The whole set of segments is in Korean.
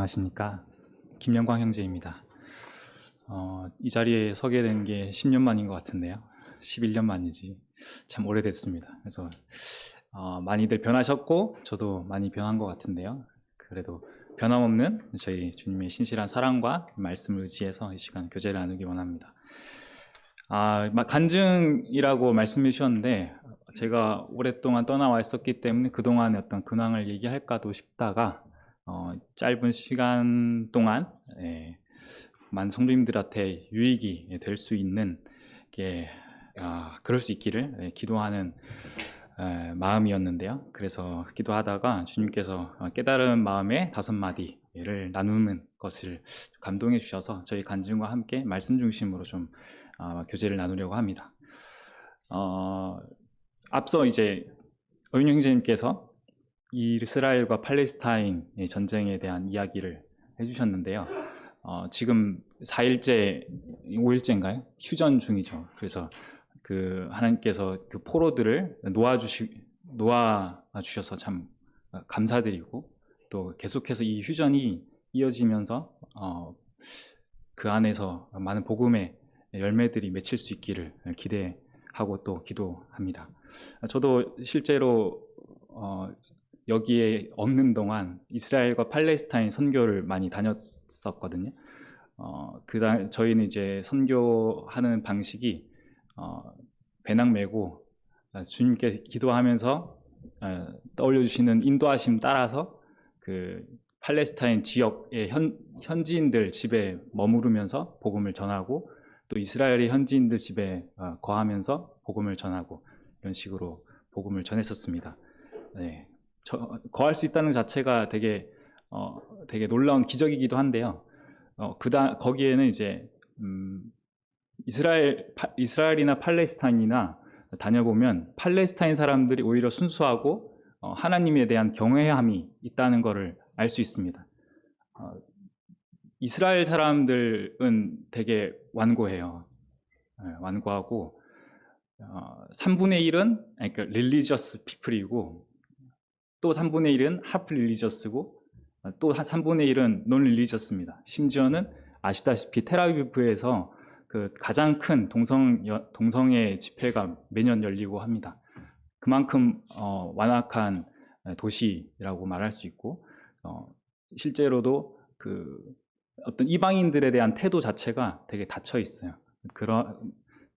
안녕하십니까. 김영광 형제입니다. 이 자리에 서게 된 게 10년 만인 것 같은데요. 11년 만이지. 참 오래됐습니다. 그래서 많이들 변하셨고 저도 많이 변한 것 같은데요. 그래도 변함없는 저희 주님의 신실한 사랑과 말씀을 의지해서 이 시간 교제를 나누기 원합니다. 간증이라고 말씀해 주셨는데 제가 오랫동안 떠나와 있었기 때문에 그동안의 어떤 근황을 얘기할까도 싶다가 짧은 시간 동안 많은 성도님들한테 유익이 될 수 있는 게 그럴 수 있기를 기도하는 마음이었는데요. 그래서 기도하다가 주님께서 깨달은 마음에 5마디를 나누는 것을 감동해 주셔서 저희 간증과 함께 말씀 중심으로 좀 교제를 나누려고 합니다. 앞서 이제 어윤 형제님께서 이스라엘과 팔레스타인의 전쟁에 대한 이야기를 해주셨는데요. 지금 4일째, 5일째인가요? 휴전 중이죠. 그래서 하나님께서 그 포로들을 놓아주셔서 참 감사드리고 또 계속해서 이 휴전이 이어지면서 그 안에서 많은 복음의 열매들이 맺힐 수 있기를 기대하고 또 기도합니다. 저도 실제로 여기에 없는 동안 이스라엘과 팔레스타인 선교를 많이 다녔었거든요. 저희는 이제 선교하는 방식이 배낭 메고 주님께 기도하면서 떠올려 주시는 인도하심 따라서 그 팔레스타인 지역의 현지인들 집에 머무르면서 복음을 전하고 또 이스라엘의 현지인들 집에 거하면서 복음을 전하고 이런 식으로 복음을 전했었습니다. 네. 거할 수 있다는 자체가 되게 놀라운 기적이기도 한데요. 거기에는 이제 이스라엘이나 팔레스타인이나 다녀보면 팔레스타인 사람들이 오히려 순수하고 하나님에 대한 경외함이 있다는 것을 알 수 있습니다. 이스라엘 사람들은 되게 완고해요. 완고하고 3분의 1은 그러니까 릴리저스 피플이고 또 3분의 1은 하프 릴리저스고 또 3분의 1은 논 릴리저스입니다. 심지어는 아시다시피 텔아비브에서 그 가장 큰 동성애 집회가 매년 열리고 합니다. 그만큼 완악한 도시라고 말할 수 있고 실제로도 어떤 이방인들에 대한 태도 자체가 되게 닫혀 있어요.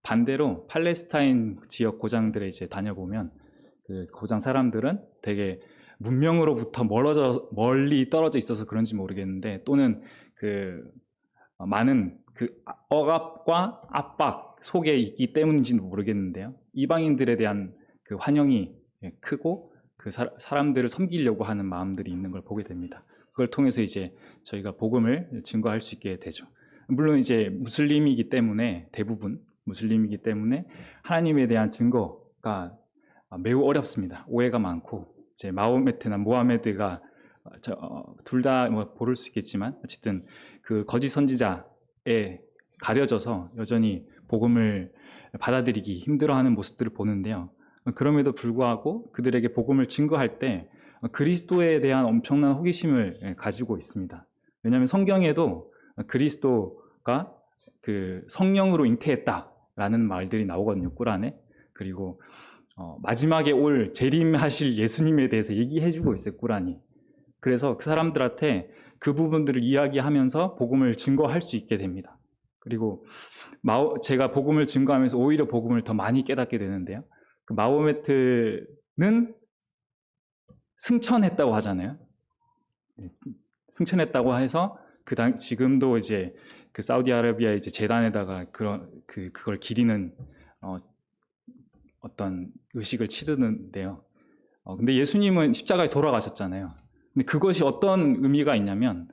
반대로 팔레스타인 지역 고장들에 이제 다녀보면 그 고장 사람들은 되게 문명으로부터 멀리 떨어져 있어서 그런지 모르겠는데 또는 많은 억압과 압박 속에 있기 때문인지는 모르겠는데요. 이방인들에 대한 그 환영이 크고 그 사람들을 섬기려고 하는 마음들이 있는 걸 보게 됩니다. 그걸 통해서 이제 저희가 복음을 증거할 수 있게 되죠. 물론 이제 무슬림이기 때문에 대부분 무슬림이기 때문에 하나님에 대한 증거가 매우 어렵습니다. 오해가 많고 이제 마호메트나 모하메드가 둘 다 모를 수 있겠지만 어쨌든 그 거짓 선지자에 가려져서 여전히 복음을 받아들이기 힘들어하는 모습들을 보는데요. 그럼에도 불구하고 그들에게 복음을 증거할 때 그리스도에 대한 엄청난 호기심을 가지고 있습니다. 왜냐하면 성경에도 그리스도가 그 성령으로 잉태했다라는 말들이 나오거든요, 꾸란에. 그리고 마지막에 올 재림하실 예수님에 대해서 얘기해주고 있어요, 꾸란이. 그래서 그 사람들한테 그 부분들을 이야기하면서 복음을 증거할 수 있게 됩니다. 그리고 제가 복음을 증거하면서 오히려 복음을 더 많이 깨닫게 되는데요. 그 마호메트는 승천했다고 하잖아요. 승천했다고 해서 지금도 이제 그 사우디아라비아 이제 재단에다가 그걸 기리는 어떤 의식을 치르는데요. 근데 예수님은 십자가에 돌아가셨잖아요. 근데 그것이 어떤 의미가 있냐면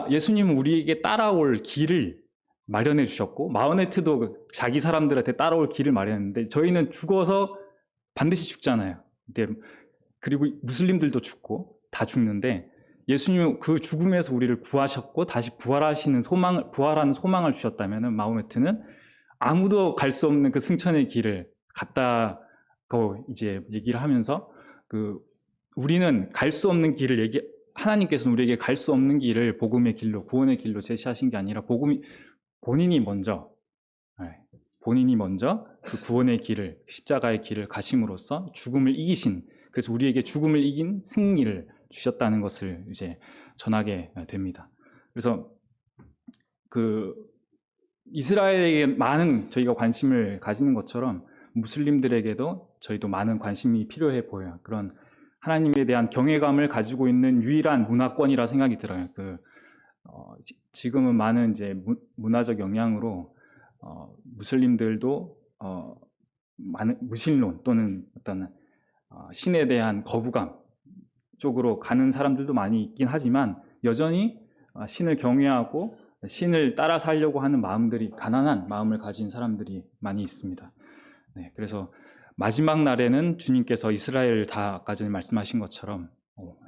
예수님은 우리에게 따라올 길을 마련해 주셨고 마호메트도 자기 사람들한테 따라올 길을 마련했는데 저희는 죽어서 반드시 죽잖아요. 그리고 무슬림들도 죽고 다 죽는데 예수님은 그 죽음에서 우리를 구하셨고 다시 부활하는 소망을 주셨다면 마호메트는 아무도 갈 수 없는 그 승천의 길을 갔다고 이제 얘기를 하면서 우리는 갈 수 없는 길을 하나님께서는 우리에게 갈 수 없는 길을 복음의 길로, 구원의 길로 제시하신 게 아니라 본인이 먼저 그 구원의 길을, 십자가의 길을 가심으로써 죽음을 이기신, 그래서 우리에게 죽음을 이긴 승리를 주셨다는 것을 이제 전하게 됩니다. 그래서 그 이스라엘에게 많은 저희가 관심을 가지는 것처럼 무슬림들에게도 저희도 많은 관심이 필요해 보여요. 그런 하나님에 대한 경외감을 가지고 있는 유일한 문화권이라 생각이 들어요. 지금은 많은 이제 문화적 영향으로 무슬림들도 많은 무신론 또는 어떤 신에 대한 거부감 쪽으로 가는 사람들도 많이 있긴 하지만 여전히 신을 경외하고 신을 따라 살려고 하는 마음들이, 가난한 마음을 가진 사람들이 많이 있습니다. 네, 그래서 마지막 날에는 주님께서 이스라엘을 다 아까 전에 말씀하신 것처럼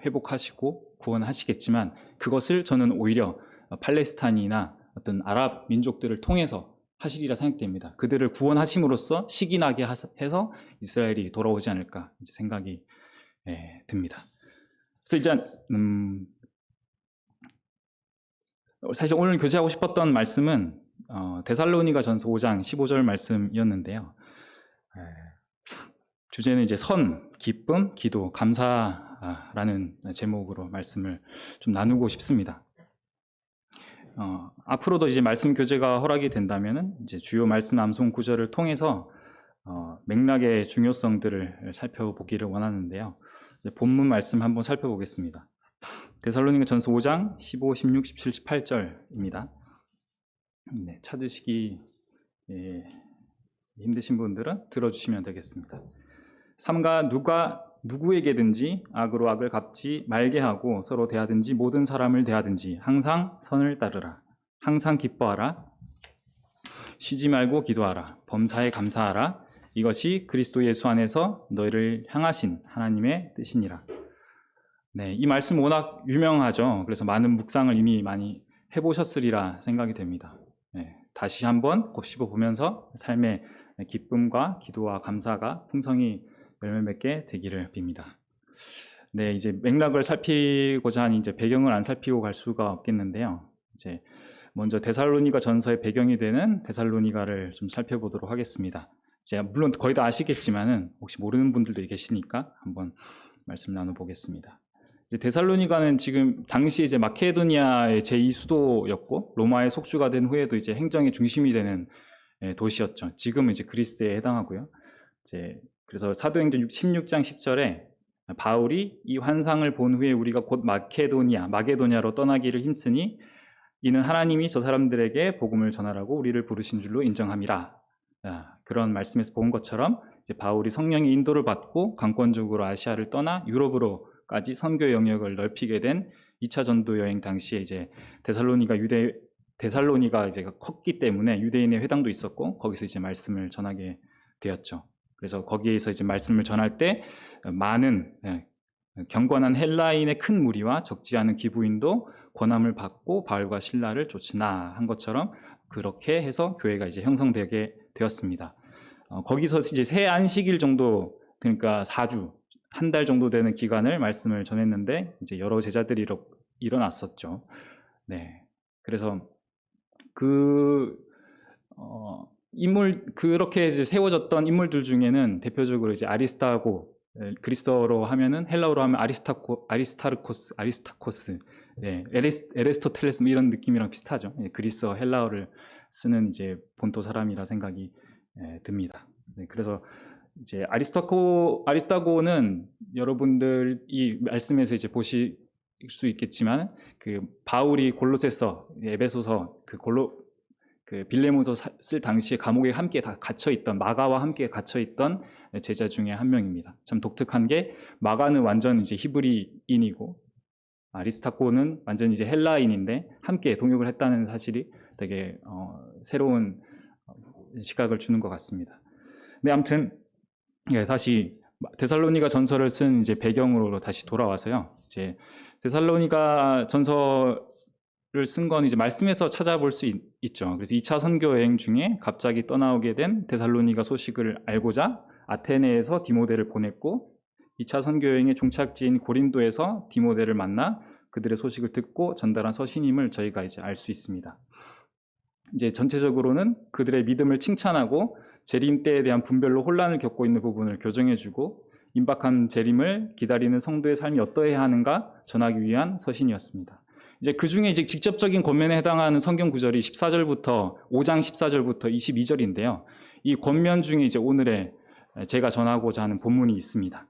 회복하시고 구원하시겠지만 그것을 저는 오히려 팔레스타인이나 어떤 아랍 민족들을 통해서 하시리라 생각됩니다. 그들을 구원하심으로써 시기 나게 해서 이스라엘이 돌아오지 않을까 생각이 듭니다. 그래서 일단 사실 오늘 교제하고 싶었던 말씀은 데살로니가전서 5장 15절 말씀이었는데요. 주제는 이제 선, 기쁨, 기도, 감사라는 제목으로 말씀을 좀 나누고 싶습니다. 앞으로도 이제 말씀 교제가 허락이 된다면은 이제 주요 말씀 암송 구절을 통해서 맥락의 중요성들을 살펴보기를 원하는데요. 본문 말씀 한번 살펴보겠습니다. 데살로니가전서 5장 15, 16, 17, 18절입니다. 네, 찾으시기 힘드신 분들은 들어주시면 되겠습니다. 삼가 누구에게든지 악으로 악을 갚지 말게 하고 서로 대하든지 모든 사람을 대하든지 항상 선을 따르라. 항상 기뻐하라. 쉬지 말고 기도하라. 범사에 감사하라. 이것이 그리스도 예수 안에서 너희를 향하신 하나님의 뜻이니라. 네, 이 말씀 워낙 유명하죠. 그래서 많은 묵상을 이미 많이 해보셨으리라 생각이 됩니다. 네, 다시 한번 곱씹어 보면서 삶의 기쁨과 기도와 감사가 풍성히 열매 맺게 되기를 빕니다. 네, 이제 맥락을 살피고자 하니 이제 배경을 안 살피고 갈 수가 없겠는데요. 이제 먼저 데살로니가 전서의 배경이 되는 데살로니가를 좀 살펴보도록 하겠습니다. 제가 물론 거의 다 아시겠지만은 혹시 모르는 분들도 계시니까 한번 말씀 나눠보겠습니다. 이제 데살로니가는 지금 당시 이제 마케도니아의 제2 수도였고 로마의 속주가 된 후에도 이제 행정의 중심이 되는 도시였죠. 지금은 이제 그리스에 해당하고요. 그래서 사도행전 16장 10절에 바울이 이 환상을 본 후에 우리가 곧 마게도냐로 떠나기를 힘쓰니 이는 하나님이 저 사람들에게 복음을 전하라고 우리를 부르신 줄로 인정함이라. 그런 말씀에서 본 것처럼 이제 바울이 성령의 인도를 받고 강권적으로 아시아를 떠나 유럽으로까지 선교 영역을 넓히게 된 2차 전도 여행 당시에 이제 데살로니가 이제 컸기 때문에 유대인의 회당도 있었고 거기서 이제 말씀을 전하게 되었죠. 그래서 거기에서 이제 말씀을 전할 때 많은 경건한 헬라인의 큰 무리와 적지 않은 기부인도 권함을 받고 바울과 실라를 쫓으나 한 것처럼 그렇게 해서 교회가 이제 형성되게 되었습니다. 거기서 이제 새 안식일 정도, 그러니까 4주, 한 달 정도 되는 기간을 말씀을 전했는데 이제 여러 제자들이 일어났었죠. 네, 그래서 그렇게 이제 세워졌던 인물들 중에는 대표적으로 이제 아리스타고, 그리스어로 하면은 헬라어로 하면 아리스타코스, 네, 에레스토텔레스 이런 느낌이랑 비슷하죠. 그리스어 헬라어를 쓰는 이제 본토 사람이라 생각이 듭니다. 네, 그래서 이제 아리스타고는 여러분들이 말씀에서 이제 보실 수 있겠지만 그 바울이 골로새서, 에베소서, 그 빌레몬서 쓸 당시에 감옥에 함께 다 갇혀있던, 마가와 함께 갇혀있던 제자 중에 한 명입니다. 참 독특한 게 마가는 완전 이제 히브리인이고 아리스타코는 완전 이제 헬라인인데 함께 동역을 했다는 사실이 되게 새로운 시각을 주는 것 같습니다. 네, 아무튼 다시 데살로니가 전서를 쓴 이제 배경으로 다시 돌아와서요. 이제 데살로니가 전서를 쓴 건 이제 말씀에서 찾아볼 수 있죠. 그래서 2차 선교 여행 중에 갑자기 떠나오게 된 데살로니가 소식을 알고자 아테네에서 디모데를 보냈고 2차 선교 여행의 종착지인 고린도에서 디모데를 만나 그들의 소식을 듣고 전달한 서신임을 저희가 이제 알 수 있습니다. 이제 전체적으로는 그들의 믿음을 칭찬하고 재림 때에 대한 분별로 혼란을 겪고 있는 부분을 교정해주고 임박한 재림을 기다리는 성도의 삶이 어떠해야 하는가 전하기 위한 서신이었습니다. 이제 그 중에 이제 직접적인 권면에 해당하는 성경 구절이 14절부터 5장 14절부터 22절인데요. 이 권면 중에 이제 오늘의 제가 전하고자 하는 본문이 있습니다.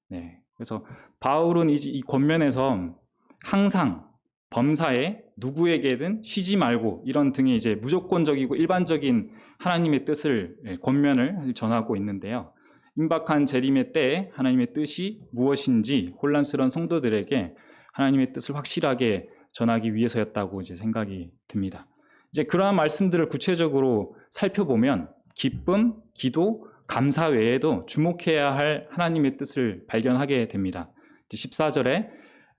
네, 그래서 바울은 이 권면에서 항상 범사에 누구에게든 쉬지 말고 이런 등의 이제 무조건적이고 일반적인 하나님의 뜻을 권면을 전하고 있는데요. 임박한 재림의 때에 하나님의 뜻이 무엇인지 혼란스러운 성도들에게 하나님의 뜻을 확실하게 전하기 위해서였다고 이제 생각이 듭니다. 이제 그러한 말씀들을 구체적으로 살펴보면 기쁨, 기도, 감사 외에도 주목해야 할 하나님의 뜻을 발견하게 됩니다. 14절에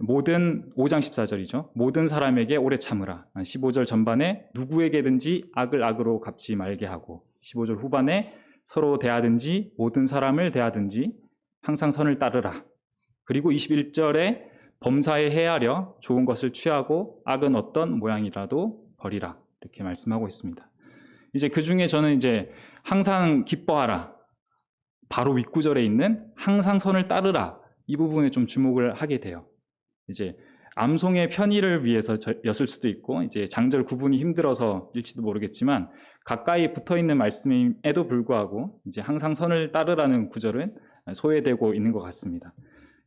5장 14절이죠. 모든 사람에게 오래 참으라. 15절 전반에 누구에게든지 악을 악으로 갚지 말게 하고 15절 후반에 서로 대하든지 모든 사람을 대하든지 항상 선을 따르라. 그리고 21절에 범사에 헤아려 좋은 것을 취하고 악은 어떤 모양이라도 버리라. 이렇게 말씀하고 있습니다. 이제 그 중에 저는 이제 항상 기뻐하라. 바로 윗구절에 있는 항상 선을 따르라. 이 부분에 좀 주목을 하게 돼요. 이제 암송의 편의를 위해서였을 수도 있고 이제 장절 구분이 힘들어서일지도 모르겠지만 가까이 붙어 있는 말씀에도 불구하고 이제 항상 선을 따르라는 구절은 소외되고 있는 것 같습니다.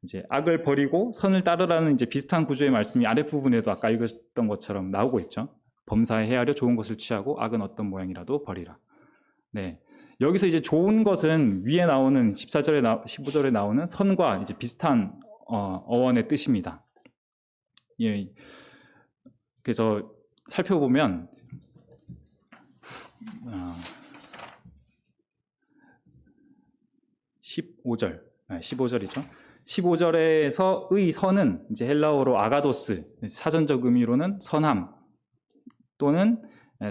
이제 악을 버리고 선을 따르라는 이제 비슷한 구조의 말씀이 아랫부분에도 아까 읽었던 것처럼 나오고 있죠. 범사에 헤아려 좋은 것을 취하고 악은 어떤 모양이라도 버리라. 네. 여기서 이제 좋은 것은 위에 나오는 14절에 15절에 나오는 선과 이제 비슷한 어원의 뜻입니다. 예. 그래서 살펴보면 15절이죠. 15절에서의 선은 이제 헬라어로 아가도스, 사전적 의미로는 선함 또는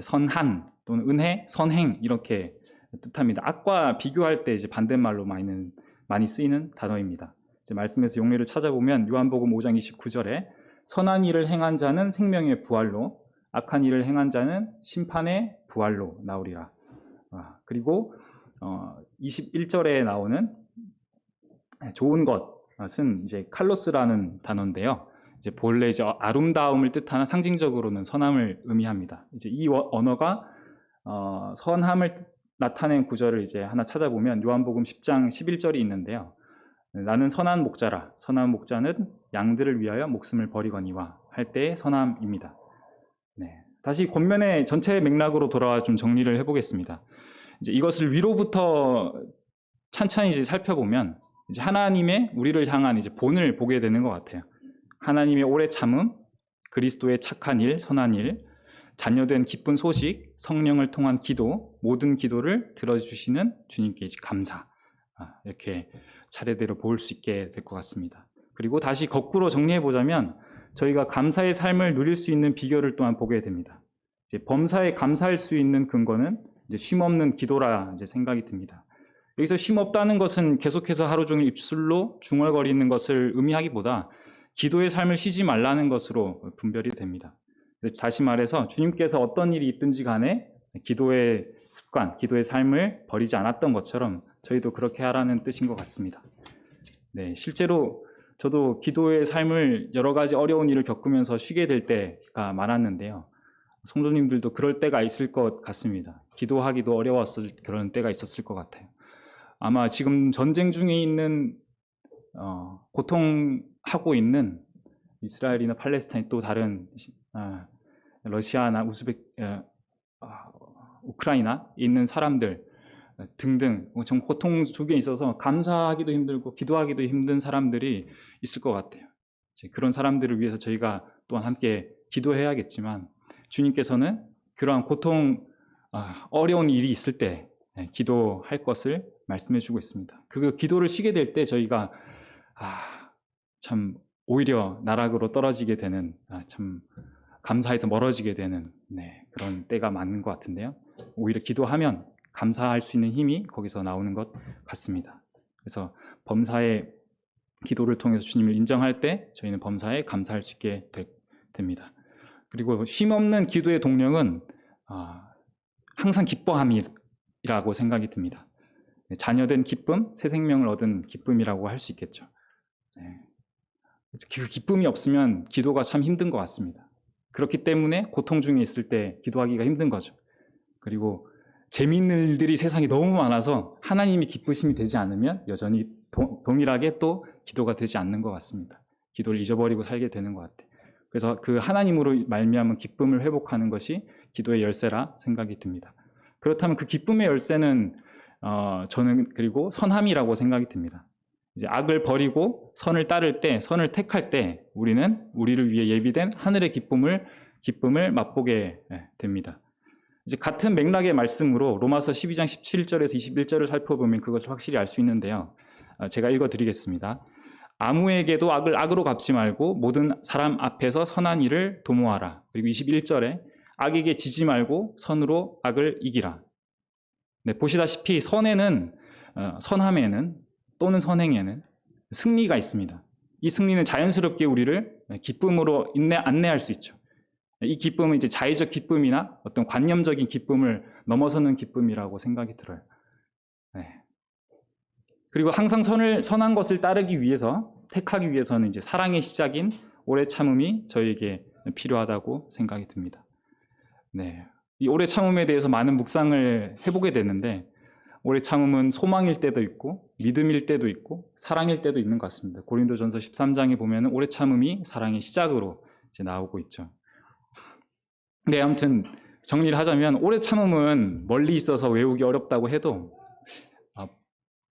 선한 또는 은혜, 선행 이렇게 뜻합니다. 악과 비교할 때 이제 반대말로 많이 쓰이는 단어입니다. 이제 말씀에서 용례를 찾아보면 요한복음 5장 29절에 선한 일을 행한 자는 생명의 부활로 악한 일을 행한 자는 심판의 부활로 나오리라. 그리고 21절에 나오는 좋은 것은 이제 칼로스라는 단어인데요. 이제 본래 이제 아름다움을 뜻하는 상징적으로는 선함을 의미합니다. 이제 이 언어가 선함을 나타낸 구절을 이제 하나 찾아보면 요한복음 10장 11절이 있는데요. 나는 선한 목자라. 선한 목자는 양들을 위하여 목숨을 버리거니와 할 때의 선함입니다. 네. 다시 권면의 전체 맥락으로 돌아와 좀 정리를 해보겠습니다. 이제 이것을 위로부터 찬찬히 이제 살펴보면 이제 하나님의 우리를 향한 이제 본을 보게 되는 것 같아요. 하나님의 오래 참음, 그리스도의 착한 일, 선한 일, 자녀된 기쁜 소식, 성령을 통한 기도, 모든 기도를 들어주시는 주님께 이제 감사. 이렇게 차례대로 볼 수 있게 될 것 같습니다. 그리고 다시 거꾸로 정리해 보자면 저희가 감사의 삶을 누릴 수 있는 비결을 또한 보게 됩니다. 이제 범사에 감사할 수 있는 근거는 이제 쉼없는 기도라 이제 생각이 듭니다. 여기서 쉼없다는 것은 계속해서 하루 종일 입술로 중얼거리는 것을 의미하기보다 기도의 삶을 쉬지 말라는 것으로 분별이 됩니다. 다시 말해서 주님께서 어떤 일이 있든지 간에 기도의 습관, 기도의 삶을 버리지 않았던 것처럼 저희도 그렇게 하라는 뜻인 것 같습니다. 네, 실제로 저도 기도의 삶을 여러 가지 어려운 일을 겪으면서 쉬게 될 때가 많았는데요. 성도님들도 그럴 때가 있을 것 같습니다. 기도하기도 어려웠을 그런 때가 있었을 것 같아요. 아마 지금 전쟁 중에 있는 고통하고 있는 이스라엘이나 팔레스타인 또 다른 러시아나 우크라이나에 있는 사람들 등등 정 고통 속에 있어서 감사하기도 힘들고 기도하기도 힘든 사람들이 있을 것 같아요. 그런 사람들을 위해서 저희가 또한 함께 기도해야겠지만 주님께서는 그러한 고통, 어려운 일이 있을 때 기도할 것을 말씀해 주고 있습니다. 그 기도를 쉬게 될 때 저희가 참 오히려 나락으로 떨어지게 되는 참 감사에서 멀어지게 되는 그런 때가 많은 것 같은데요. 오히려 기도하면 감사할 수 있는 힘이 거기서 나오는 것 같습니다. 그래서 범사에 기도를 통해서 주님을 인정할 때 저희는 범사에 감사할 수 있게 됩니다. 그리고 쉼없는 기도의 동력은 항상 기뻐함이라고 생각이 듭니다. 자녀된 기쁨, 새 생명을 얻은 기쁨이라고 할 수 있겠죠. 그 기쁨이 없으면 기도가 참 힘든 것 같습니다. 그렇기 때문에 고통 중에 있을 때 기도하기가 힘든 거죠. 그리고 재미있는 일들이 세상에 너무 많아서 하나님이 기쁘심이 되지 않으면 여전히 동일하게 또 기도가 되지 않는 것 같습니다. 기도를 잊어버리고 살게 되는 것 같아요. 그래서 그 하나님으로 말미암은 기쁨을 회복하는 것이 기도의 열쇠라 생각이 듭니다. 그렇다면 그 기쁨의 열쇠는 저는 그리고 선함이라고 생각이 듭니다. 이제 악을 버리고 선을 따를 때, 선을 택할 때 우리는 우리를 위해 예비된 하늘의 기쁨을 맛보게 됩니다. 이제 같은 맥락의 말씀으로 로마서 12장 17절에서 21절을 살펴보면 그것을 확실히 알 수 있는데요. 제가 읽어드리겠습니다. 아무에게도 악을 악으로 갚지 말고 모든 사람 앞에서 선한 일을 도모하라. 그리고 21절에 악에게 지지 말고 선으로 악을 이기라. 네, 보시다시피 선함에는 또는 선행에는 승리가 있습니다. 이 승리는 자연스럽게 우리를 기쁨으로 안내할 수 있죠. 이 기쁨은 이제 자의적 기쁨이나 어떤 관념적인 기쁨을 넘어서는 기쁨이라고 생각이 들어요. 네. 그리고 항상 선한 것을 따르기 위해서, 택하기 위해서는 이제 사랑의 시작인 오래 참음이 저에게 필요하다고 생각이 듭니다. 네. 이 오래 참음에 대해서 많은 묵상을 해보게 되는데, 오래 참음은 소망일 때도 있고, 믿음일 때도 있고, 사랑일 때도 있는 것 같습니다. 고린도전서 13장에 보면 오래 참음이 사랑의 시작으로 이제 나오고 있죠. 네, 아무튼 정리를 하자면 오래 참음은 멀리 있어서 외우기 어렵다고 해도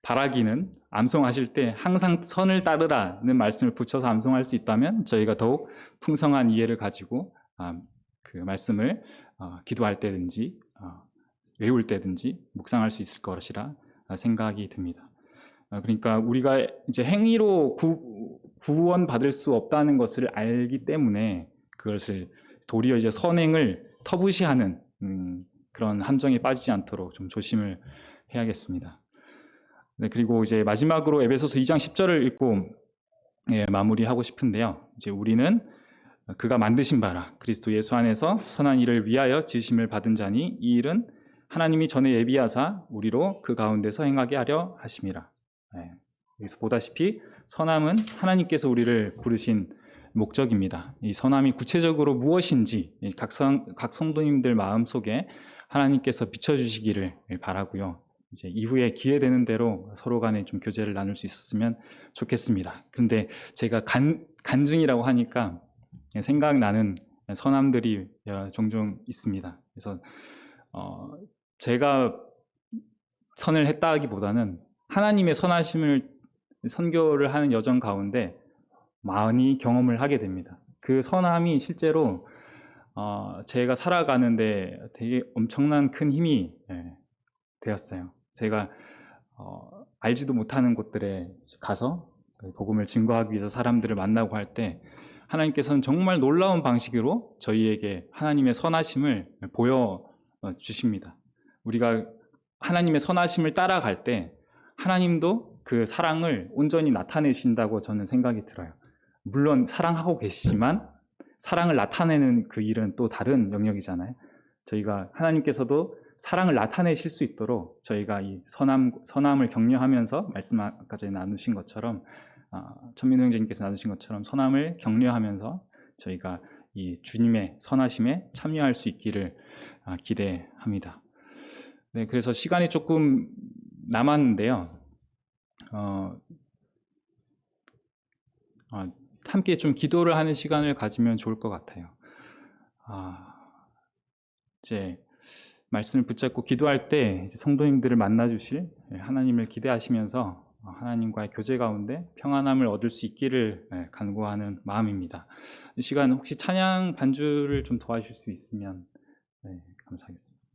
바라기는 암송하실 때 항상 선을 따르라는 말씀을 붙여서 암송할 수 있다면 저희가 더욱 풍성한 이해를 가지고 그 말씀을 기도할 때든지 외울 때든지 묵상할 수 있을 것이라 생각이 듭니다. 그러니까 우리가 이제 행위로 구원받을 수 없다는 것을 알기 때문에 그것을 도리어 이제 선행을 터부시하는 그런 함정에 빠지지 않도록 좀 조심을 해야겠습니다. 네, 그리고 이제 마지막으로 에베소서 2장 10절을 읽고 마무리하고 싶은데요. 이제 우리는 그가 만드신 바라 그리스도 예수 안에서 선한 일을 위하여 지으심을 받은 자니 이 일은 하나님이 전에 예비하사 우리로 그 가운데서 행하게 하려 하심이라. 네, 여기서 보다시피 선함은 하나님께서 우리를 부르신 목적입니다. 이 선함이 구체적으로 무엇인지 각 성도님들 마음속에 하나님께서 비춰주시기를 바라고요. 이제 이후에 기회 되는 대로 서로 간에 좀 교제를 나눌 수 있었으면 좋겠습니다. 근데 제가 간증이라고 하니까 생각나는 선함들이 종종 있습니다. 그래서 제가 선을 했다기보다는 하나님의 선하심을 선교를 하는 여정 가운데 많이 경험을 하게 됩니다. 그 선함이 실제로 제가 살아가는데 되게 엄청난 큰 힘이 되었어요. 제가 알지도 못하는 곳들에 가서 복음을 증거하기 위해서 사람들을 만나고 할 때 하나님께서는 정말 놀라운 방식으로 저희에게 하나님의 선하심을 보여주십니다. 우리가 하나님의 선하심을 따라갈 때 하나님도 그 사랑을 온전히 나타내신다고 저는 생각이 들어요. 물론 사랑하고 계시지만 사랑을 나타내는 그 일은 또 다른 영역이잖아요. 저희가 하나님께서도 사랑을 나타내실 수 있도록 저희가 이 선함을 격려하면서 말씀 아까 전에 나누신 것처럼 천민호 형제님께서 나누신 것처럼 선함을 격려하면서 저희가 이 주님의 선하심에 참여할 수 있기를 기대합니다. 네, 그래서 시간이 조금 남았는데요. 함께 좀 기도를 하는 시간을 가지면 좋을 것 같아요. 이제 말씀을 붙잡고 기도할 때 이제 성도님들을 만나주실 하나님을 기대하시면서 하나님과의 교제 가운데 평안함을 얻을 수 있기를 간구하는 마음입니다. 이 시간 혹시 찬양 반주를 좀 도와주실 수 있으면 감사하겠습니다.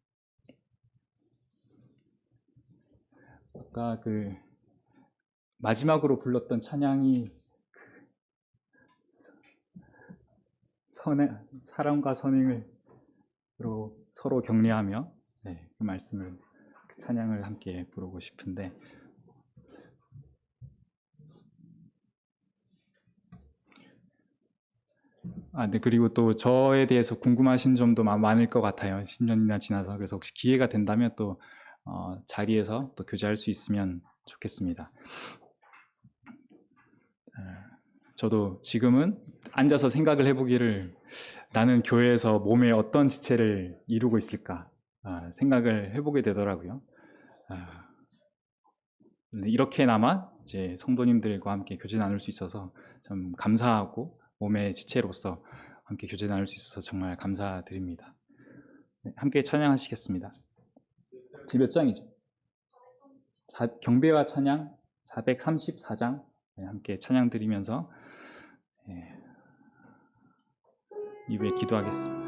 아까 그 마지막으로 불렀던 찬양이 사랑과 선행으로 서로 격려하며 그 말씀을 그 찬양을 함께 부르고 싶은데 네, 그리고 또 저에 대해서 궁금하신 점도 많을 것 같아요. 10년이나 지나서. 그래서 혹시 기회가 된다면 또 자리에서 또 교제할 수 있으면 좋겠습니다. 저도 지금은 앉아서 생각을 해보기를 나는 교회에서 몸에 어떤 지체를 이루고 있을까 생각을 해보게 되더라고요. 이렇게나마 이제 성도님들과 함께 교제 나눌 수 있어서 참 감사하고 몸의 지체로서 함께 교제 나눌 수 있어서 정말 감사드립니다. 네, 함께 찬양하시겠습니다. 제 몇 장이죠? 경배와 찬양 434장 함께 찬양 드리면서 이후에 기도하겠습니다.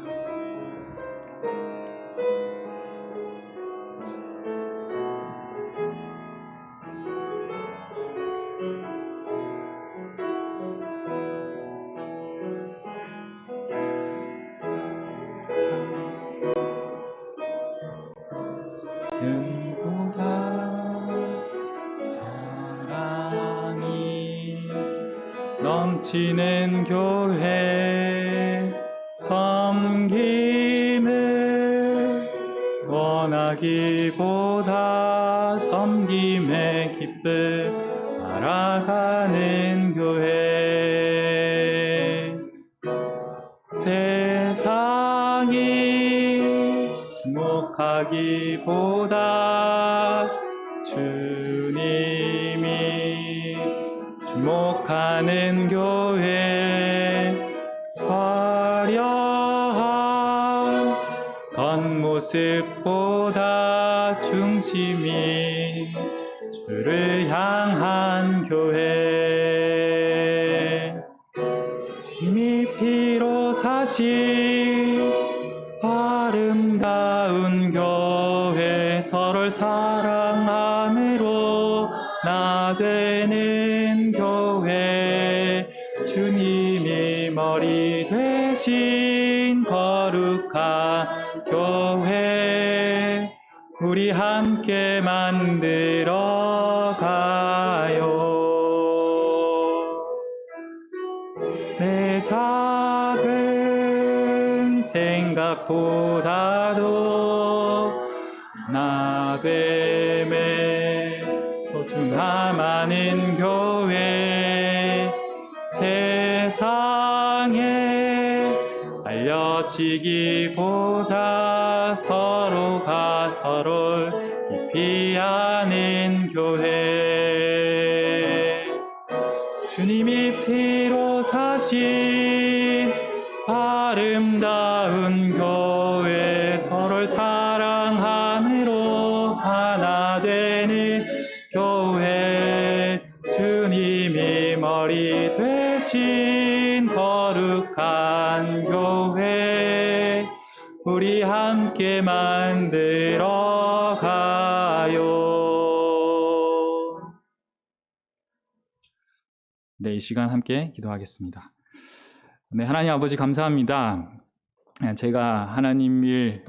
사랑이 넘치는 교회 섬김을 원하기보다 섬김의 기쁨 알아가는 교회 세상이 주목하기보다 주님이 주목하는 교회 화려한 겉모습보다 중심이 주를 향한 교회 이미 피로 사신 아름다운 교회 서로를 사랑함으로 나되는 교회 주님이 머리 되신 거룩한 교회 우리 함께 만들어 가요. 내 작은 생각보다도 나됨에 소중함 아는 교회 세상에 알려지기보다 서로가 서로를 깊이 아는 교회 주님이 피로 사신 아름다운 교회 서로를 사랑함으로 하나 되는 교회 주님이 머리 되신 거룩한 교회 우리 함께 만들어 가요. 네, 이 시간 함께 기도하겠습니다. 네, 하나님 아버지 감사합니다. 제가 하나님 일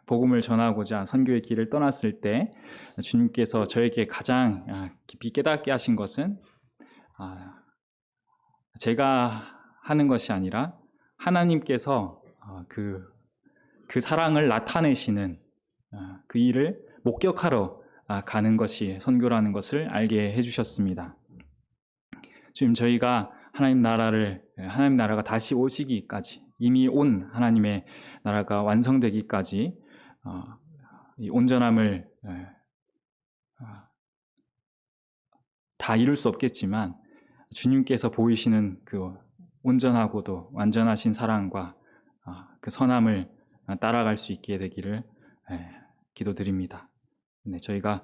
복음을 전하고자 선교의 길을 떠났을 때 주님께서 저에게 가장 깊이 깨닫게 하신 것은 제가 하는 것이 아니라 하나님께서 그 사랑을 나타내시는 그 일을 목격하러 가는 것이 선교라는 것을 알게 해주셨습니다. 지금 저희가 하나님 나라가 다시 오시기까지 이미 온 하나님의 나라가 완성되기까지 이 온전함을 다 이룰 수 없겠지만 주님께서 보이시는 그 온전하고도 완전하신 사랑과 그 선함을 따라갈 수 있게 되기를 기도드립니다. 네, 저희가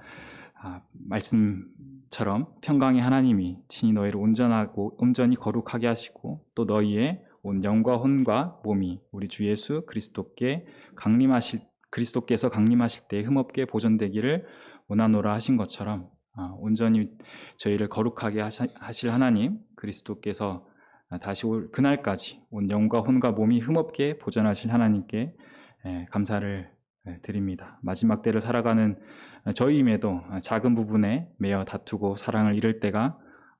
말씀처럼 평강의 하나님이 친히 너희를 온전히 거룩하게 하시고 또 너희의 온 영과 혼과 몸이 우리 주 예수 그리스도께서 강림하실 때 흠없게 보존되기를 원하노라 하신 것처럼 온전히 저희를 거룩하게 하실 하나님 그리스도께서 다시 올 그날까지 온 영과 혼과 몸이 흠없게 보존하실 하나님께 감사를 드립니다. 마지막 때를 살아가는 저희임에도 작은 부분에 매여 다투고 사랑을 잃을 때가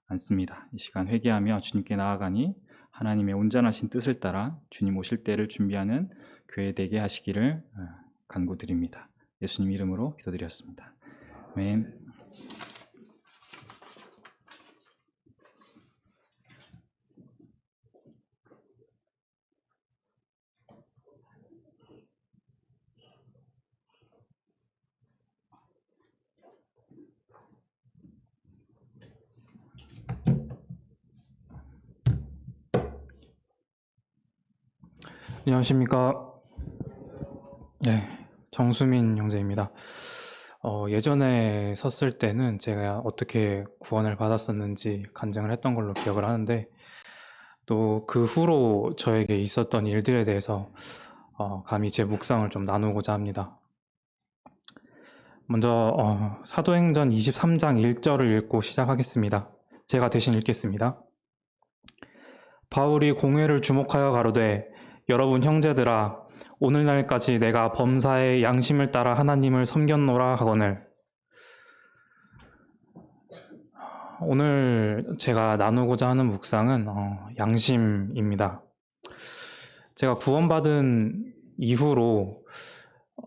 많습니다. 이 시간 회개하며 주님께 나아가니 하나님의 온전하신 뜻을 따라 주님 오실 때를 준비하는 교회 되게 하시기를 간구드립니다. 예수님 이름으로 기도드렸습니다. 아멘. 안녕하십니까. 네, 정수민 형제입니다. 예전에 섰을 때는 제가 어떻게 구원을 받았었는지 간증을 했던 걸로 기억을 하는데, 또 그 후로 저에게 있었던 일들에 대해서 감히 제 묵상을 좀 나누고자 합니다. 먼저 사도행전 23장 1절을 읽고 시작하겠습니다. 제가 대신 읽겠습니다. 바울이 공회를 주목하여 가로되, 여러분 형제들아, 오늘날까지 내가 범사의 양심을 따라 하나님을 섬겼노라 하거늘. 오늘 제가 나누고자 하는 묵상은 양심입니다. 제가 구원받은 이후로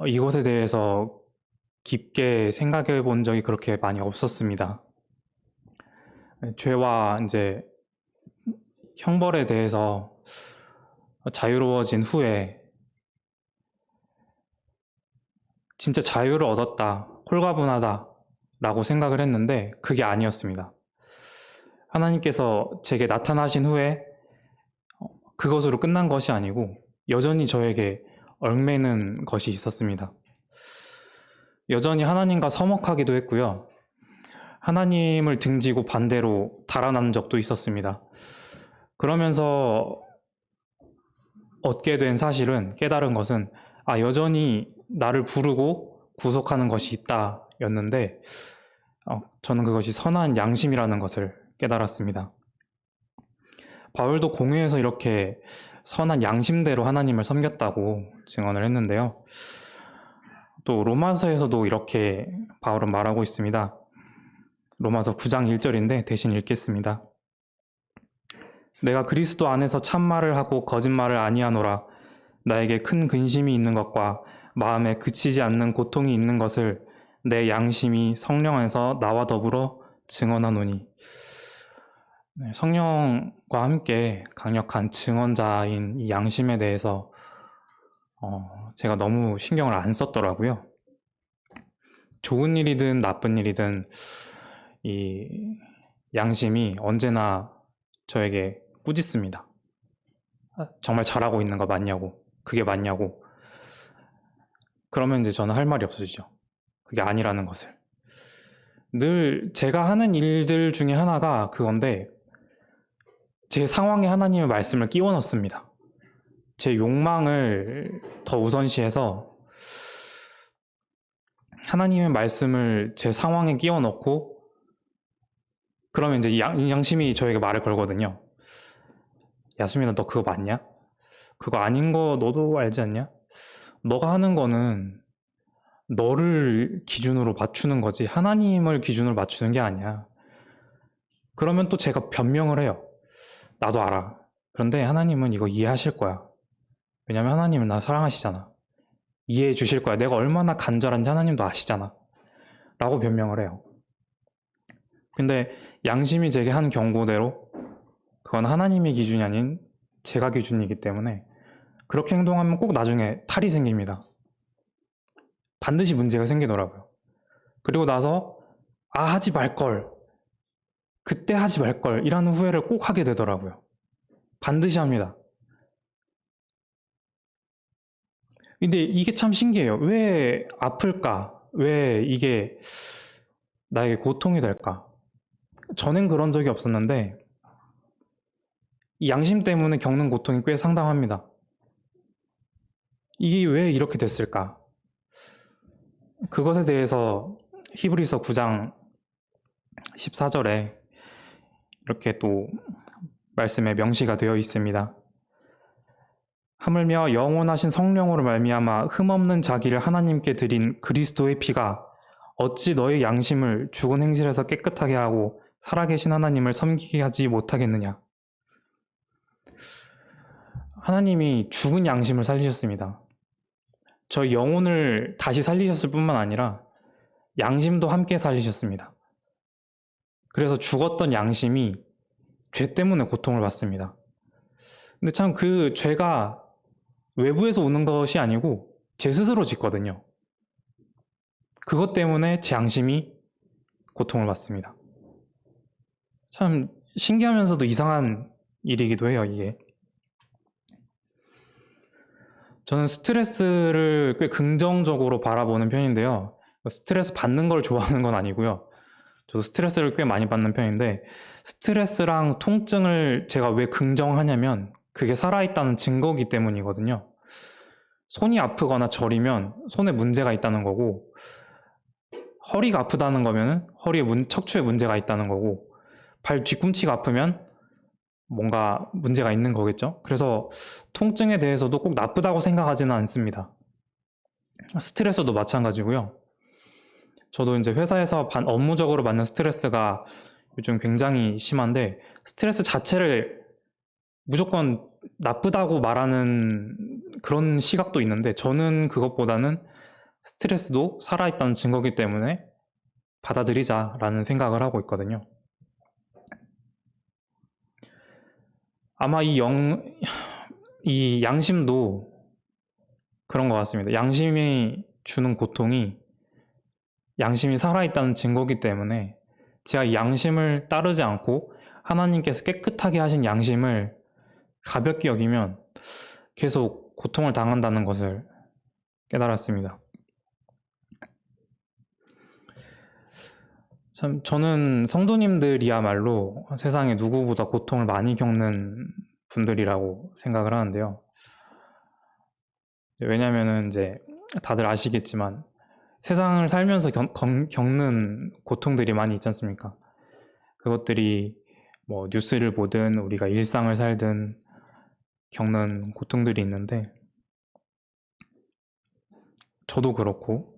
이것에 대해서 깊게 생각해 본 적이 그렇게 많이 없었습니다. 죄와 이제 형벌에 대해서 자유로워진 후에 진짜 자유를 얻었다, 홀가분하다 라고 생각을 했는데 그게 아니었습니다. 하나님께서 제게 나타나신 후에 그것으로 끝난 것이 아니고 여전히 저에게 얽매는 것이 있었습니다. 여전히 하나님과 서먹하기도 했고요. 하나님을 등지고 반대로 달아난 적도 있었습니다. 그러면서 얻게 된 사실은, 깨달은 것은 여전히 나를 부르고 구속하는 것이 있다 였는데 저는 그것이 선한 양심이라는 것을 깨달았습니다. 바울도 공회에서 이렇게 선한 양심대로 하나님을 섬겼다고 증언을 했는데요. 또 로마서에서도 이렇게 바울은 말하고 있습니다. 로마서 9장 1절인데 대신 읽겠습니다. 내가 그리스도 안에서 참말을 하고 거짓말을 아니하노라. 나에게 큰 근심이 있는 것과 마음에 그치지 않는 고통이 있는 것을 내 양심이 성령 안에서 나와 더불어 증언하노니. 성령과 함께 강력한 증언자인 이 양심에 대해서 제가 너무 신경을 안 썼더라고요. 좋은 일이든 나쁜 일이든 이 양심이 언제나 저에게 꾸짖습니다. 정말 잘하고 있는 거 맞냐고, 그게 맞냐고. 그러면 이제 저는 할 말이 없어지죠. 그게 아니라는 것을. 늘 제가 하는 일들 중에 하나가 그건데, 제 상황에 하나님의 말씀을 끼워 넣습니다. 제 욕망을 더 우선시해서 하나님의 말씀을 제 상황에 끼워 넣고, 그러면 이제 양심이 저에게 말을 걸거든요. 야, 수민아, 너 그거 맞냐? 그거 아닌 거 너도 알지 않냐? 너가 하는 거는 너를 기준으로 맞추는 거지 하나님을 기준으로 맞추는 게 아니야. 그러면 또 제가 변명을 해요. 나도 알아. 그런데 하나님은 이거 이해하실 거야. 왜냐면 하나님은 나 사랑하시잖아. 이해해 주실 거야. 내가 얼마나 간절한지 하나님도 아시잖아. 라고 변명을 해요. 근데 양심이 제게 한 경고대로 그건 하나님의 기준이 아닌 제가 기준이기 때문에 그렇게 행동하면 꼭 나중에 탈이 생깁니다. 반드시 문제가 생기더라고요. 그리고 나서 하지 말걸, 그때 하지 말걸 이라는 후회를 꼭 하게 되더라고요. 반드시 합니다. 근데 이게 참 신기해요. 왜 아플까? 왜 이게 나에게 고통이 될까? 전엔 그런 적이 없었는데 이 양심 때문에 겪는 고통이 꽤 상당합니다. 이게 왜 이렇게 됐을까? 그것에 대해서 히브리서 9장 14절에 이렇게 또 말씀에 명시가 되어 있습니다. 하물며 영원하신 성령으로 말미암아 흠없는 자기를 하나님께 드린 그리스도의 피가 어찌 너의 양심을 죽은 행실에서 깨끗하게 하고 살아계신 하나님을 섬기게 하지 못하겠느냐. 하나님이 죽은 양심을 살리셨습니다. 저희 영혼을 다시 살리셨을 뿐만 아니라 양심도 함께 살리셨습니다. 그래서 죽었던 양심이 죄 때문에 고통을 받습니다. 근데 참 그 죄가 외부에서 오는 것이 아니고 제 스스로 짓거든요. 그것 때문에 제 양심이 고통을 받습니다. 참 신기하면서도 이상한 일이기도 해요, 이게. 저는 스트레스를 꽤 긍정적으로 바라보는 편인데요. 스트레스 받는 걸 좋아하는 건 아니고요. 저도 스트레스를 꽤 많이 받는 편인데, 스트레스랑 통증을 제가 왜 긍정하냐면 그게 살아있다는 증거이기 때문이거든요. 손이 아프거나 저리면 손에 문제가 있다는 거고, 허리가 아프다는 거면 허리에 척추에 문제가 있다는 거고, 발 뒤꿈치가 아프면 뭔가 문제가 있는 거겠죠. 그래서 통증에 대해서도 꼭 나쁘다고 생각하지는 않습니다. 스트레스도 마찬가지고요. 저도 이제 회사에서 업무적으로 받는 스트레스가 요즘 굉장히 심한데, 스트레스 자체를 무조건 나쁘다고 말하는 그런 시각도 있는데, 저는 그것보다는 스트레스도 살아있다는 증거이기 때문에 받아들이자라는 생각을 하고 있거든요. 아마 이 양심도 그런 것 같습니다. 양심이 주는 고통이 양심이 살아있다는 증거이기 때문에 제가 이 양심을 따르지 않고 하나님께서 깨끗하게 하신 양심을 가볍게 여기면 계속 고통을 당한다는 것을 깨달았습니다. 참 저는 성도님들이야말로 세상에 누구보다 고통을 많이 겪는 분들이라고 생각을 하는데요. 왜냐면은 이제 다들 아시겠지만 세상을 살면서 겪는 고통들이 많이 있지 않습니까? 그것들이 뭐 뉴스를 보든 우리가 일상을 살든 겪는 고통들이 있는데, 저도 그렇고,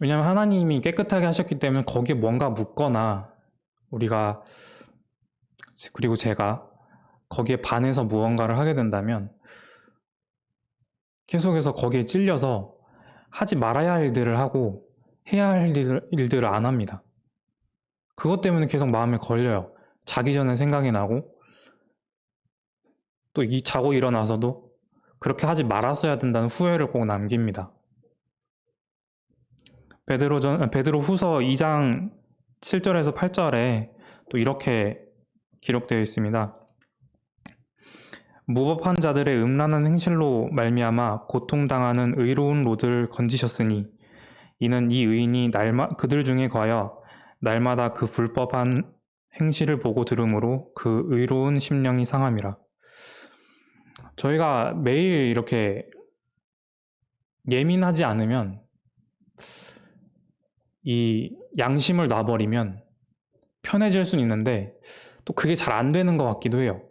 왜냐하면 하나님이 깨끗하게 하셨기 때문에 거기에 뭔가 묻거나 우리가, 그리고 제가 거기에 반해서 무언가를 하게 된다면 계속해서 거기에 찔려서 하지 말아야 할 일들을 하고 해야 할 일들을 안 합니다. 그것 때문에 계속 마음에 걸려요. 자기 전에 생각이 나고, 또 자고 일어나서도 그렇게 하지 말았어야 된다는 후회를 꼭 남깁니다. 베드로 후서 2장 7절에서 8절에 또 이렇게 기록되어 있습니다. 무법한 자들의 음란한 행실로 말미암아 고통당하는 의로운 로드를 건지셨으니 이는 이 의인이 그들 중에 과여 날마다 그 불법한 행실을 보고 들으므로 그 의로운 심령이 상함이라. 저희가 매일 이렇게 예민하지 않으면, 이 양심을 놔버리면 편해질 수는 있는데 또 그게 잘 안 되는 것 같기도 해요.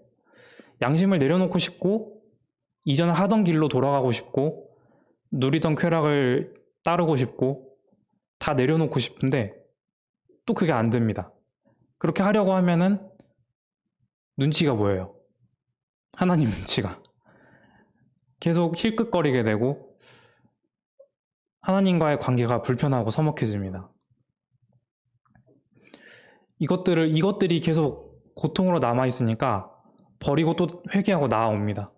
양심을 내려놓고 싶고 이전에 하던 길로 돌아가고 싶고 누리던 쾌락을 따르고 싶고 다 내려놓고 싶은데 또 그게 안 됩니다. 그렇게 하려고 하면은 눈치가 보여요. 하나님 눈치가. 계속 힐끗거리게 되고 하나님과의 관계가 불편하고 서먹해집니다. 이것들이 계속 고통으로 남아있으니까 버리고 또 회개하고 나아옵니다.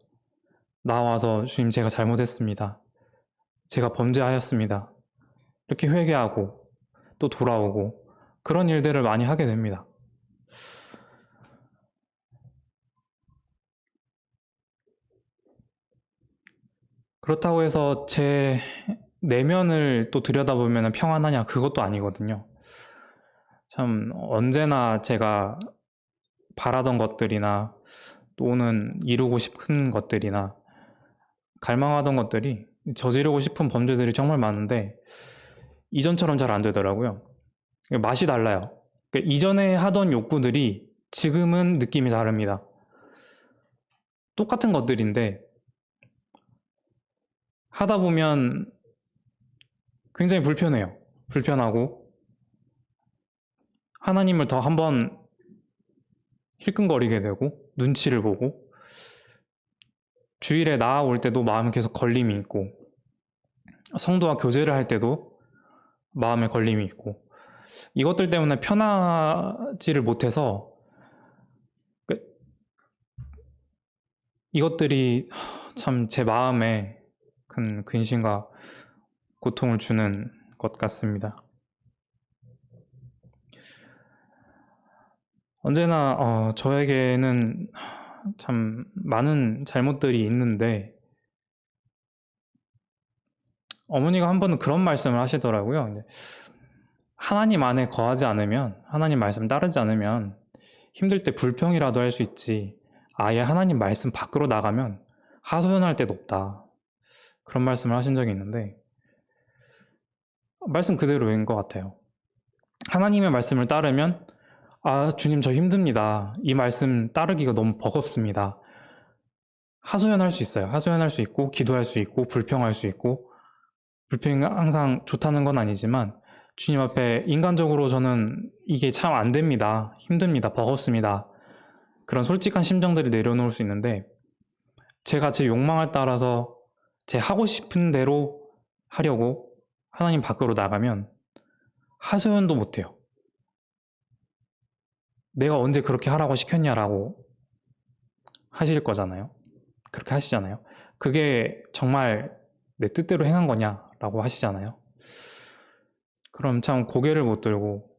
나와서 주님, 제가 잘못했습니다. 제가 범죄하였습니다. 이렇게 회개하고 또 돌아오고 그런 일들을 많이 하게 됩니다. 그렇다고 해서 제 내면을 또 들여다보면 평안하냐? 그것도 아니거든요. 참 언제나 제가 바라던 것들이나 또는 이루고 싶은 것들이나 갈망하던 것들이, 저지르고 싶은 범죄들이 정말 많은데 이전처럼 잘 안 되더라고요. 맛이 달라요. 그러니까 이전에 하던 욕구들이 지금은 느낌이 다릅니다. 똑같은 것들인데 하다 보면 굉장히 불편해요. 불편하고 하나님을 더 한번 힐끔거리게 되고 눈치를 보고, 주일에 나아올 때도 마음에 계속 걸림이 있고, 성도와 교제를 할 때도 마음에 걸림이 있고, 이것들 때문에 편하지를 못해서 이것들이 참 제 마음에 큰 근심과 고통을 주는 것 같습니다. 언제나 저에게는 참 많은 잘못들이 있는데, 어머니가 한 번은 그런 말씀을 하시더라고요. 하나님 안에 거하지 않으면, 하나님 말씀 따르지 않으면 힘들 때 불평이라도 할 수 있지, 아예 하나님 말씀 밖으로 나가면 하소연할 데도 없다. 그런 말씀을 하신 적이 있는데, 말씀 그대로인 것 같아요. 하나님의 말씀을 따르면, 아, 주님 저 힘듭니다. 이 말씀 따르기가 너무 버겁습니다. 하소연할 수 있어요. 하소연할 수 있고, 기도할 수 있고, 불평할 수 있고, 불평이 항상 좋다는 건 아니지만, 주님 앞에 인간적으로 저는 이게 참 안 됩니다. 힘듭니다. 버겁습니다. 그런 솔직한 심정들을 내려놓을 수 있는데, 제가 제 욕망을 따라서 제 하고 싶은 대로 하려고 하나님 밖으로 나가면 하소연도 못해요. 내가 언제 그렇게 하라고 시켰냐라고 하실 거잖아요. 그렇게 하시잖아요. 그게 정말 내 뜻대로 행한 거냐라고 하시잖아요. 그럼 참 고개를 못 들고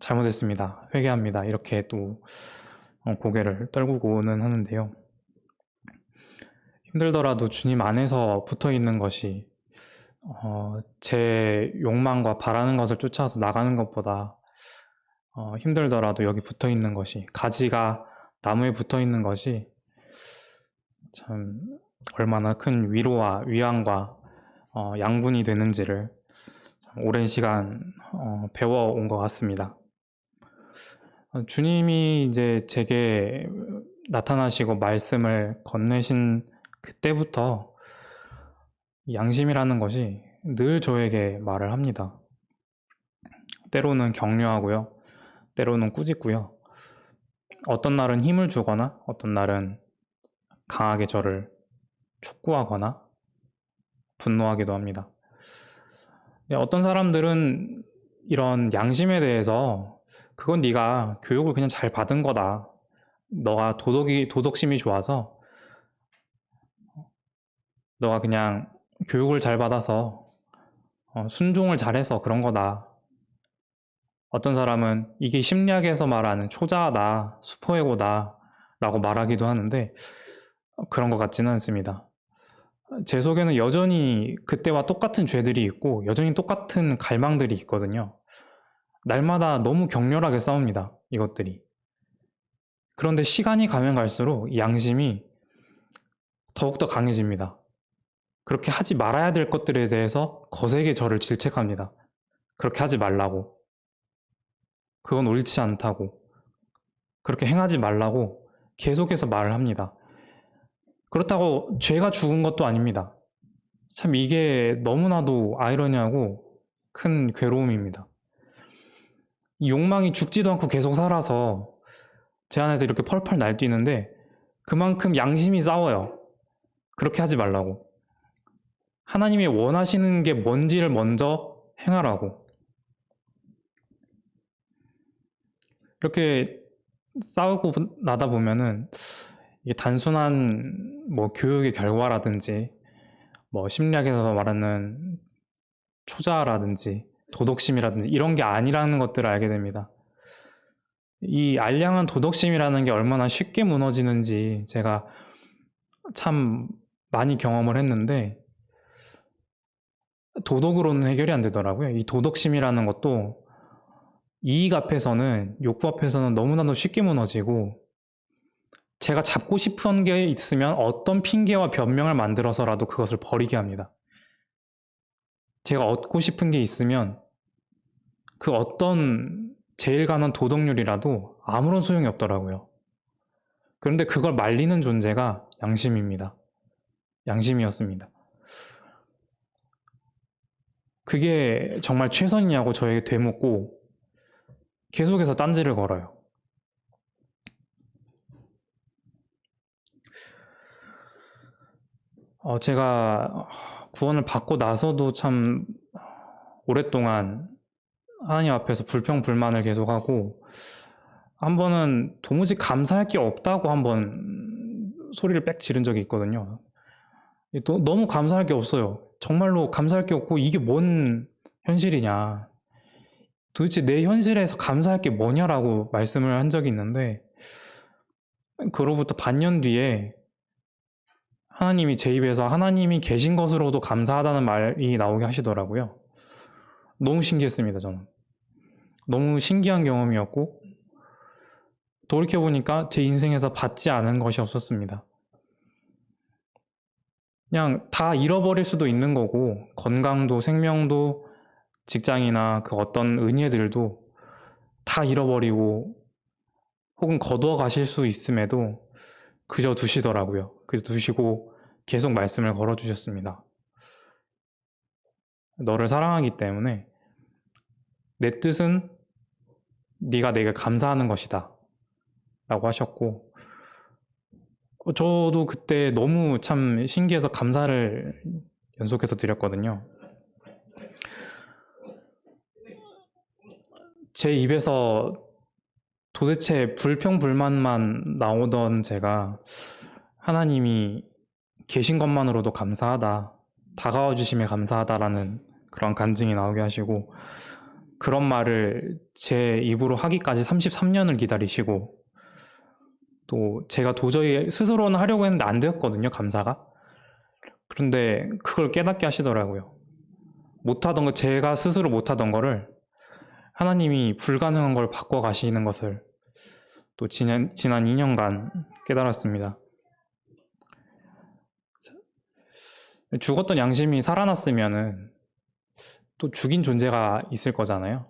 잘못했습니다, 회개합니다, 이렇게 또 고개를 떨구고는 하는데요. 힘들더라도 주님 안에서 붙어 있는 것이 제 욕망과 바라는 것을 쫓아서 나가는 것보다 힘들더라도 여기 붙어 있는 것이, 가지가 나무에 붙어 있는 것이 참 얼마나 큰 위로와 위안과 양분이 되는지를 오랜 시간 배워온 것 같습니다. 주님이 이제 제게 나타나시고 말씀을 건네신 그때부터 양심이라는 것이 늘 저에게 말을 합니다. 때로는 격려하고요, 때로는 꾸짖고요, 어떤 날은 힘을 주거나 어떤 날은 강하게 저를 촉구하거나 분노하기도 합니다. 어떤 사람들은 이런 양심에 대해서 그건 네가 교육을 그냥 잘 받은 거다, 너가 도덕심이 좋아서 너가 그냥 교육을 잘 받아서 순종을 잘해서 그런 거다. 어떤 사람은 이게 심리학에서 말하는 초자아다, 슈퍼에고다 라고 말하기도 하는데, 그런 것 같지는 않습니다. 제 속에는 여전히 그때와 똑같은 죄들이 있고 여전히 똑같은 갈망들이 있거든요. 날마다 너무 격렬하게 싸웁니다, 이것들이. 그런데 시간이 가면 갈수록 양심이 더욱더 강해집니다. 그렇게 하지 말아야 될 것들에 대해서 거세게 저를 질책합니다. 그렇게 하지 말라고, 그건 옳지 않다고, 그렇게 행하지 말라고 계속해서 말을 합니다. 그렇다고 죄가 죽은 것도 아닙니다. 참 이게 너무나도 아이러니하고 큰 괴로움입니다. 이 욕망이 죽지도 않고 계속 살아서 제 안에서 이렇게 펄펄 날뛰는데, 그만큼 양심이 싸워요. 그렇게 하지 말라고, 하나님이 원하시는 게 뭔지를 먼저 행하라고. 이렇게 싸우고 나다 보면은 이게 단순한 뭐 교육의 결과라든지, 뭐 심리학에서 말하는 초자라든지 도덕심이라든지 이런 게 아니라는 것들을 알게 됩니다. 이 알량한 도덕심이라는 게 얼마나 쉽게 무너지는지 제가 참 많이 경험을 했는데, 도덕으로는 해결이 안 되더라고요. 이 도덕심이라는 것도 이익 앞에서는, 욕구 앞에서는 너무나도 쉽게 무너지고, 제가 잡고 싶은 게 있으면 어떤 핑계와 변명을 만들어서라도 그것을 버리게 합니다. 제가 얻고 싶은 게 있으면 그 어떤 제일 가는 도덕률이라도 아무런 소용이 없더라고요. 그런데 그걸 말리는 존재가 양심입니다. 양심이었습니다. 그게 정말 최선이냐고 저에게 되묻고 계속해서 딴지를 걸어요. 제가 구원을 받고 나서도 참 오랫동안 하나님 앞에서 불평불만을 계속하고 한 번은 도무지 감사할 게 없다고 한번 소리를 빽 지른 적이 있거든요. 너무 감사할 게 없어요. 정말로 감사할 게 없고 이게 뭔 현실이냐. 도대체 내 현실에서 감사할 게 뭐냐라고 말씀을 한 적이 있는데 그로부터 반년 뒤에 하나님이 제 입에서 하나님이 계신 것으로도 감사하다는 말이 나오게 하시더라고요. 너무 신기했습니다, 저는. 너무 신기한 경험이었고 돌이켜보니까 제 인생에서 받지 않은 것이 없었습니다. 그냥 다 잃어버릴 수도 있는 거고 건강도 생명도 직장이나 그 어떤 은혜들도 다 잃어버리고 혹은 거두어 가실 수 있음에도 그저 두시더라고요. 그저 두시고 계속 말씀을 걸어주셨습니다. 너를 사랑하기 때문에 내 뜻은 네가 내게 감사하는 것이다 라고 하셨고 저도 그때 너무 참 신기해서 감사를 연속해서 드렸거든요. 제 입에서 도대체 불평불만만 나오던 제가 하나님이 계신 것만으로도 감사하다, 다가와 주심에 감사하다라는 그런 간증이 나오게 하시고 그런 말을 제 입으로 하기까지 33년을 기다리시고 또 제가 도저히 스스로는 하려고 했는데 안 되었거든요, 감사가. 그런데 그걸 깨닫게 하시더라고요. 못하던 거, 제가 스스로 못하던 거를 하나님이 불가능한 걸 바꿔 가시는 것을 또 지난 2년간 깨달았습니다. 죽었던 양심이 살아났으면은 또 죽인 존재가 있을 거잖아요.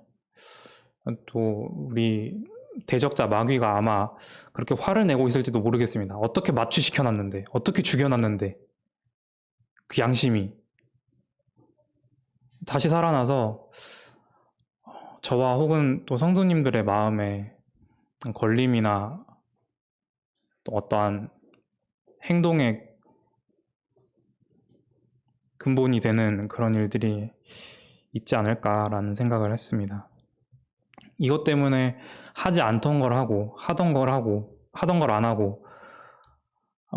또 우리 대적자 마귀가 아마 그렇게 화를 내고 있을지도 모르겠습니다. 어떻게 마취시켜놨는데, 어떻게 죽여놨는데 그 양심이 다시 살아나서 저와 혹은 또 성도님들의 마음에 걸림이나 또 어떠한 행동의 근본이 되는 그런 일들이 있지 않을까라는 생각을 했습니다. 이것 때문에 하지 않던 걸 하고 하던 걸 안 하고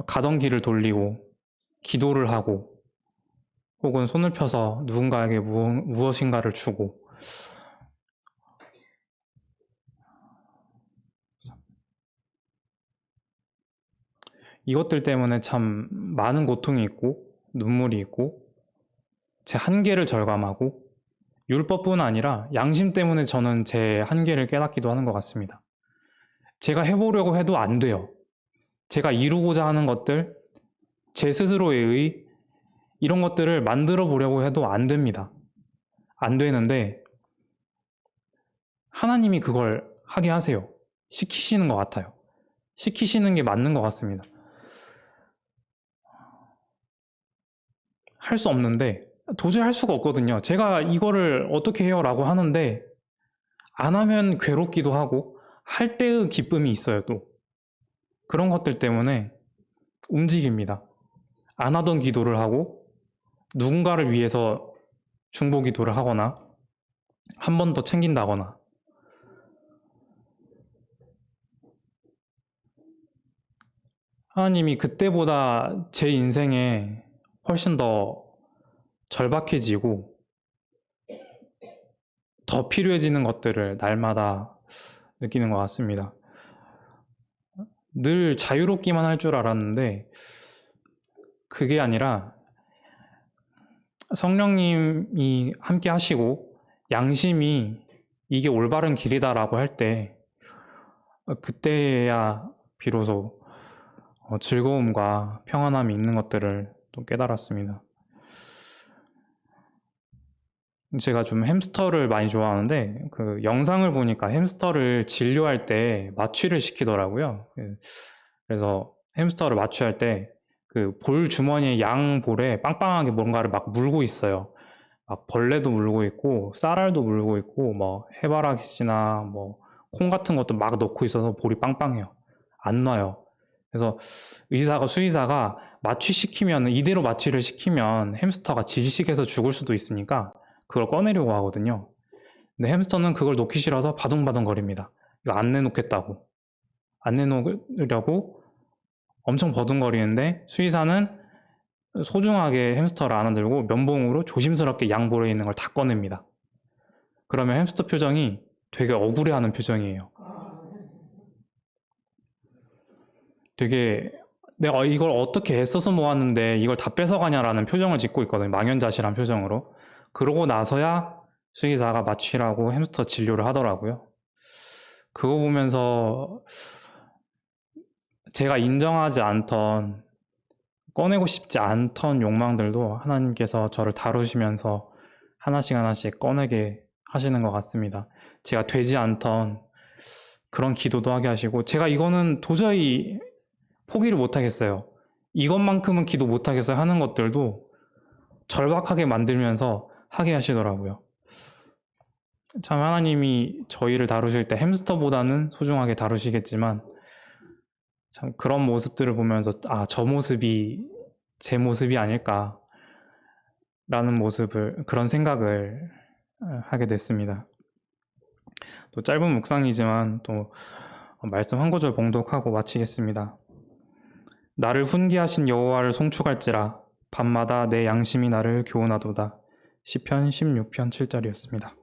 가던 길을 돌리고 기도를 하고 혹은 손을 펴서 누군가에게 무엇인가를 주고 이것들 때문에 참 많은 고통이 있고 눈물이 있고 제 한계를 절감하고 율법뿐 아니라 양심 때문에 저는 제 한계를 깨닫기도 하는 것 같습니다. 제가 해보려고 해도 안 돼요. 제가 이루고자 하는 것들, 제 스스로의 의, 이런 것들을 만들어 보려고 해도 안 됩니다. 안 되는데 하나님이 그걸 하게 하세요. 시키시는 것 같아요. 시키시는 게 맞는 것 같습니다. 할 수 없는데 도저히 할 수가 없거든요. 제가 이거를 어떻게 해요? 라고 하는데 안 하면 괴롭기도 하고 할 때의 기쁨이 있어요. 또 그런 것들 때문에 움직입니다. 안 하던 기도를 하고 누군가를 위해서 중보 기도를 하거나 한 번 더 챙긴다거나 하나님이 그때보다 제 인생에 훨씬 더 절박해지고 더 필요해지는 것들을 날마다 느끼는 것 같습니다. 늘 자유롭기만 할 줄 알았는데 그게 아니라 성령님이 함께 하시고 양심이 이게 올바른 길이다라고 할 때 그때야 비로소 즐거움과 평안함이 있는 것들을 또 깨달았습니다. 제가 좀 햄스터를 많이 좋아하는데 그 영상을 보니까 햄스터를 진료할 때 마취를 시키더라고요. 그래서 햄스터를 마취할 때 그 볼 주머니에 양 볼에 빵빵하게 뭔가를 막 물고 있어요. 막 벌레도 물고 있고 쌀알도 물고 있고 뭐 해바라기씨나 뭐 콩 같은 것도 막 넣고 있어서 볼이 빵빵해요. 안 놔요. 그래서 수의사가 마취시키면 이대로 마취를 시키면 햄스터가 질식해서 죽을 수도 있으니까 그걸 꺼내려고 하거든요. 근데 햄스터는 그걸 놓기 싫어서 바둥바둥 거립니다. 이거 안 내놓겠다고. 안 내놓으려고 엄청 버둥거리는데 수의사는 소중하게 햄스터를 안아들고 면봉으로 조심스럽게 양볼에 있는 걸 다 꺼냅니다. 그러면 햄스터 표정이 되게 억울해하는 표정이에요. 되게 내가 이걸 어떻게 애써서 모았는데 이걸 다 뺏어가냐라는 표정을 짓고 있거든요. 망연자실한 표정으로. 그러고 나서야 수의사가 마취라고 햄스터 진료를 하더라고요. 그거 보면서 제가 인정하지 않던, 꺼내고 싶지 않던 욕망들도 하나님께서 저를 다루시면서 하나씩 하나씩 꺼내게 하시는 것 같습니다. 제가 되지 않던 그런 기도도 하게 하시고, 제가 이거는 도저히 포기를 못 하겠어요. 이것만큼은 기도 못 하겠어요 하는 것들도 절박하게 만들면서 하게 하시더라고요. 참 하나님이 저희를 다루실 때 햄스터보다는 소중하게 다루시겠지만 참 그런 모습들을 보면서 저 모습이 제 모습이 아닐까 라는 모습을, 그런 생각을 하게 됐습니다. 또 짧은 묵상이지만 또 말씀 한 구절 봉독하고 마치겠습니다. 나를 훈계하신 여호와를 송축할지라 밤마다 내 양심이 나를 교훈하도다. 시편 16편 7절이었습니다.